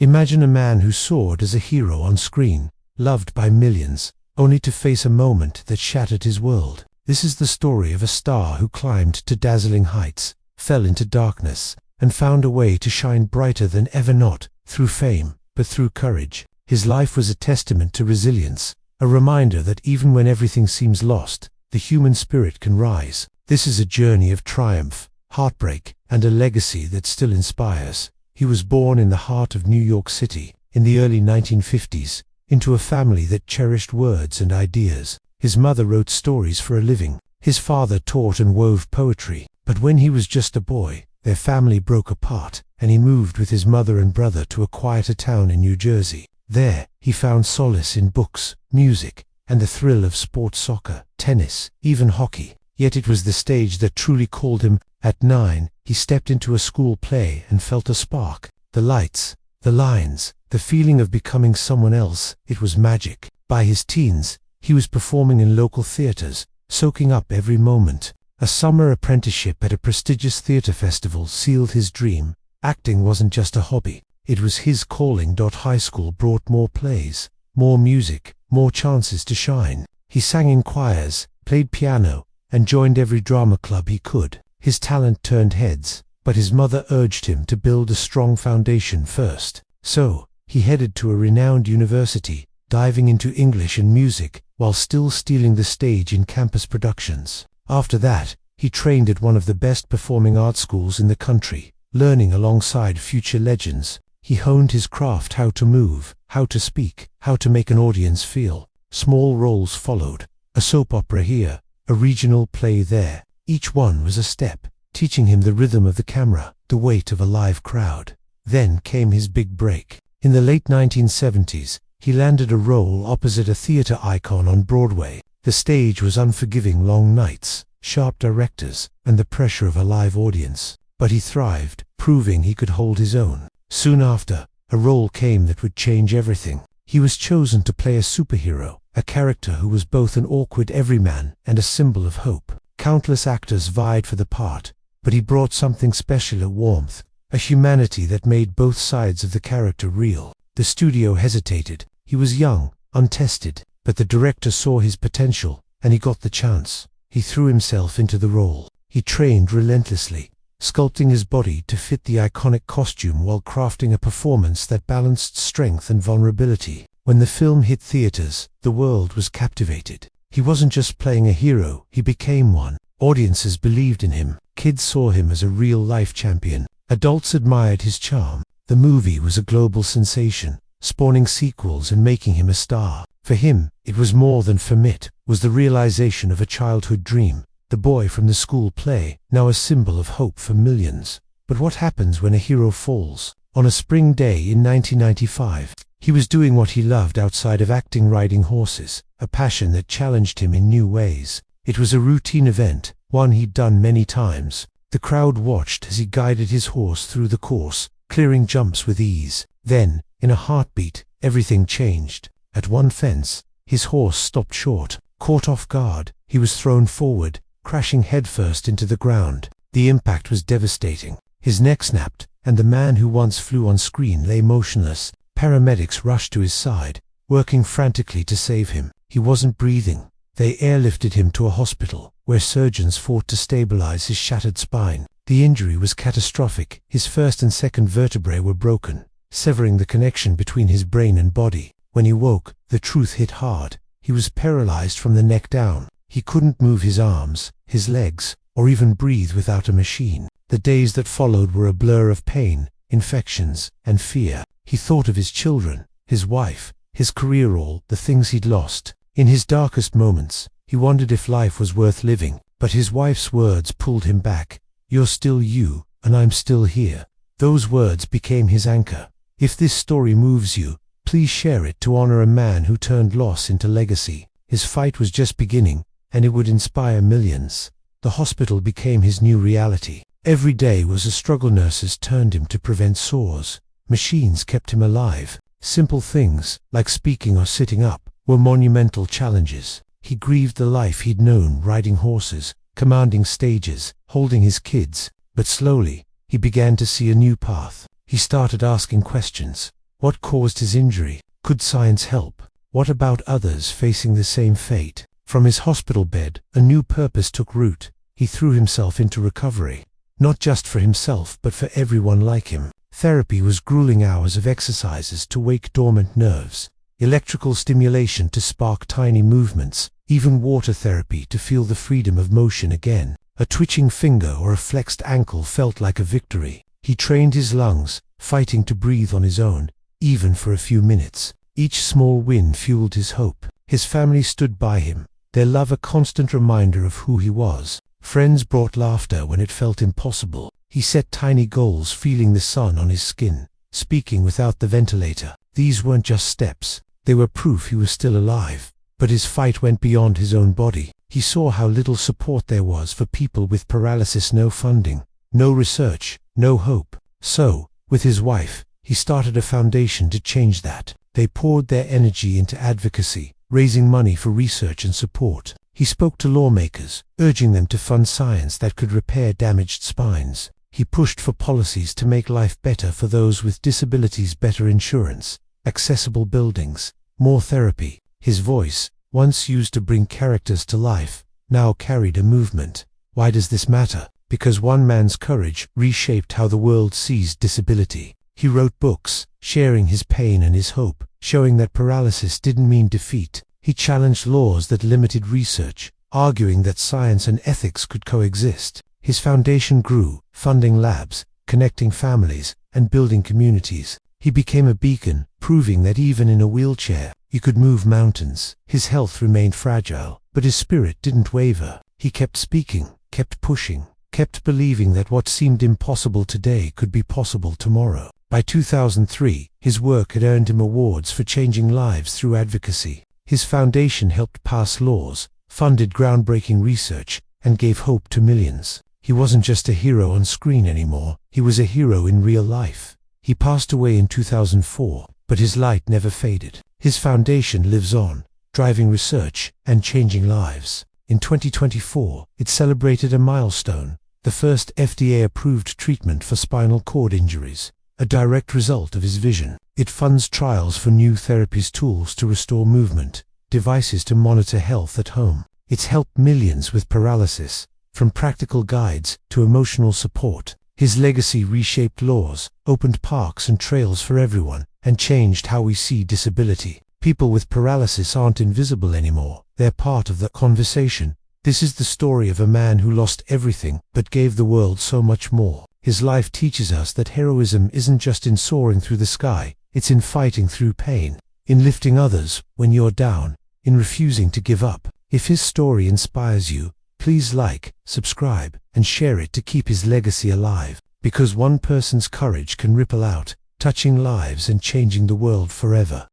Imagine a man who soared as a hero on screen, loved by millions, only to face a moment that shattered his world. This is the story of a star who climbed to dazzling heights, fell into darkness, and found a way to shine brighter than ever, not through fame, but through courage. His life was a testament to resilience, a reminder that even when everything seems lost, the human spirit can rise. This is a journey of triumph, heartbreak, and a legacy that still inspires. He was born in the heart of New York City, in the early 1950s, into a family that cherished words and ideas. His mother wrote stories for a living. His father taught and wove poetry. But when he was just a boy, their family broke apart, and he moved with his mother and brother to a quieter town in New Jersey. There, he found solace in books, music, and the thrill of sports: soccer, tennis, even hockey. Yet it was the stage that truly called him. At 9, he stepped into a school play and felt a spark. The lights, the lines, the feeling of becoming someone else. It was magic. By his teens, he was performing in local theaters, soaking up every moment. A summer apprenticeship at a prestigious theater festival sealed his dream. Acting wasn't just a hobby, it was his calling. High school brought more plays, more music, more chances to shine. He sang in choirs, played piano, and joined every drama club he could. His talent turned heads, but his mother urged him to build a strong foundation first. So, he headed to a renowned university, diving into English and music, while still stealing the stage in campus productions. After that, he trained at one of the best performing art schools in the country, learning alongside future legends. He honed his craft: how to move, how to speak, how to make an audience feel. Small roles followed, a soap opera here, a regional play there. Each one was a step, teaching him the rhythm of the camera, the weight of a live crowd. Then came his big break. In the late 1970s, he landed a role opposite a theater icon on Broadway. The stage was unforgiving: long nights, sharp directors, and the pressure of a live audience. But he thrived, proving he could hold his own. Soon after, a role came that would change everything. He was chosen to play a superhero, a character who was both an awkward everyman and a symbol of hope. Countless actors vied for the part, but he brought something special: a warmth, a humanity that made both sides of the character real. The studio hesitated. He was young, untested, but the director saw his potential, and he got the chance. He threw himself into the role. He trained relentlessly, sculpting his body to fit the iconic costume while crafting a performance that balanced strength and vulnerability. When the film hit theaters, the world was captivated. He wasn't just playing a hero, he became one. Audiences believed in him. Kids saw him as a real-life champion. Adults admired his charm. The movie was a global sensation, spawning sequels and making him a star. For him, it was more than it was the realization of a childhood dream. The boy from the school play, now a symbol of hope for millions. But what happens when a hero falls? On a spring day in 1995, he was doing what he loved outside of acting: riding horses, a passion that challenged him in new ways. It was a routine event, one he'd done many times. The crowd watched as he guided his horse through the course, clearing jumps with ease. Then, in a heartbeat, everything changed. At one fence, his horse stopped short. Caught off guard, he was thrown forward, crashing headfirst into the ground. The impact was devastating. His neck snapped, and the man who once flew on screen lay motionless. Paramedics rushed to his side, working frantically to save him. He wasn't breathing. They airlifted him to a hospital, where surgeons fought to stabilize his shattered spine. The injury was catastrophic. His first and second vertebrae were broken, severing the connection between his brain and body. When he woke, the truth hit hard. He was paralyzed from the neck down. He couldn't move his arms, his legs, or even breathe without a machine. The days that followed were a blur of pain, infections, and fear. He thought of his children, his wife, his career, all the things he'd lost. In his darkest moments, he wondered if life was worth living. But his wife's words pulled him back. "You're still you, and I'm still here." Those words became his anchor. If this story moves you, please share it to honor a man who turned loss into legacy. His fight was just beginning, and it would inspire millions. The hospital became his new reality. Every day was a struggle. Nurses turned him to prevent sores. Machines kept him alive. Simple things, like speaking or sitting up, were monumental challenges. He grieved the life he'd known: riding horses, commanding stages, holding his kids. But slowly, he began to see a new path. He started asking questions. What caused his injury? Could science help? What about others facing the same fate? From his hospital bed, a new purpose took root. He threw himself into recovery. Not just for himself, but for everyone like him. Therapy was grueling hours of exercises to wake dormant nerves, electrical stimulation to spark tiny movements, even water therapy to feel the freedom of motion again. A twitching finger or a flexed ankle felt like a victory. He trained his lungs, fighting to breathe on his own, even for a few minutes. Each small win fueled his hope. His family stood by him, their love a constant reminder of who he was. Friends brought laughter when it felt impossible. He set tiny goals, feeling the sun on his skin, speaking without the ventilator. These weren't just steps, they were proof he was still alive. But his fight went beyond his own body. He saw how little support there was for people with paralysis, no funding, no research, no hope. So, with his wife, he started a foundation to change that. They poured their energy into advocacy, raising money for research and support. He spoke to lawmakers, urging them to fund science that could repair damaged spines. He pushed for policies to make life better for those with disabilities, better insurance, accessible buildings, more therapy. His voice, once used to bring characters to life, now carried a movement. Why does this matter? Because one man's courage reshaped how the world sees disability. He wrote books, sharing his pain and his hope, showing that paralysis didn't mean defeat. He challenged laws that limited research, arguing that science and ethics could coexist. His foundation grew, funding labs, connecting families, and building communities. He became a beacon, proving that even in a wheelchair, he could move mountains. His health remained fragile, but his spirit didn't waver. He kept speaking, kept pushing, kept believing that what seemed impossible today could be possible tomorrow. By 2003, his work had earned him awards for changing lives through advocacy. His foundation helped pass laws, funded groundbreaking research, and gave hope to millions. He wasn't just a hero on screen anymore, he was a hero in real life. He passed away in 2004, but his light never faded. His foundation lives on, driving research and changing lives. In 2024, it celebrated a milestone, the first FDA-approved treatment for spinal cord injuries, a direct result of his vision. It funds trials for new therapies, tools to restore movement, devices to monitor health at home. It's helped millions with paralysis, from practical guides to emotional support. His legacy reshaped laws, opened parks and trails for everyone, and changed how we see disability. People with paralysis aren't invisible anymore, they're part of the conversation. This is the story of a man who lost everything, but gave the world so much more. His life teaches us that heroism isn't just in soaring through the sky, it's in fighting through pain, in lifting others when you're down, in refusing to give up. If his story inspires you, please like, subscribe, and share it to keep his legacy alive, because one person's courage can ripple out, touching lives and changing the world forever.